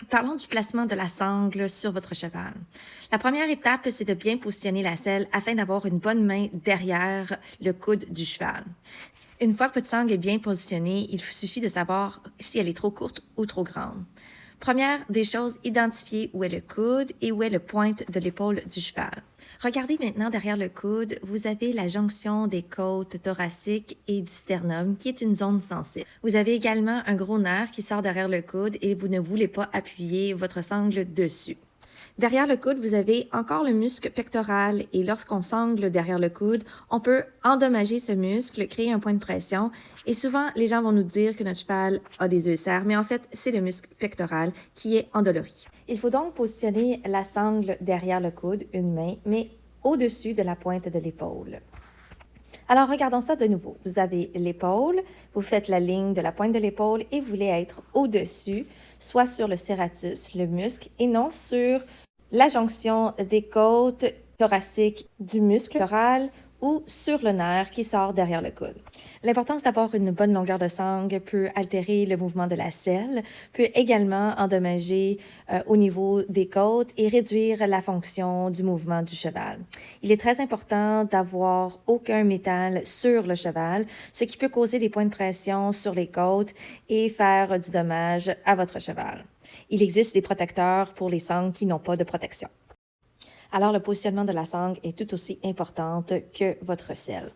Parlons du placement de la sangle sur votre cheval. La première étape, c'est de bien positionner la selle afin d'avoir une bonne main derrière le coude du cheval. Une fois que votre sangle est bien positionnée, il suffit de savoir si elle est trop courte ou trop grande. Première des choses, identifier où est le coude et où est le pointe de l'épaule du cheval. Regardez maintenant derrière le coude, vous avez la jonction des côtes thoraciques et du sternum qui est une zone sensible. Vous avez également un gros nerf qui sort derrière le coude et vous ne voulez pas appuyer votre sangle dessus. Derrière le coude, vous avez encore le muscle pectoral et lorsqu'on sangle derrière le coude, on peut endommager ce muscle, créer un point de pression et souvent les gens vont nous dire que notre cheval a des ulcères, mais en fait c'est le muscle pectoral qui est endolori. Il faut donc positionner la sangle derrière le coude, une main, mais au-dessus de la pointe de l'épaule. Alors, regardons ça de nouveau. Vous avez l'épaule, vous faites la ligne de la pointe de l'épaule et vous voulez être au-dessus, soit sur le serratus, le muscle, et non sur la jonction des côtes thoraciques du muscle pectoral ou sur le nerf qui sort derrière le coude. L'importance d'avoir une bonne longueur de sangle peut altérer le mouvement de la selle, peut également endommager au niveau des côtes et réduire la fonction du mouvement du cheval. Il est très important d'avoir aucun métal sur le cheval, ce qui peut causer des points de pression sur les côtes et faire du dommage à votre cheval. Il existe des protecteurs pour les sangles qui n'ont pas de protection. Alors, le positionnement de la sangle est tout aussi importante que votre selle.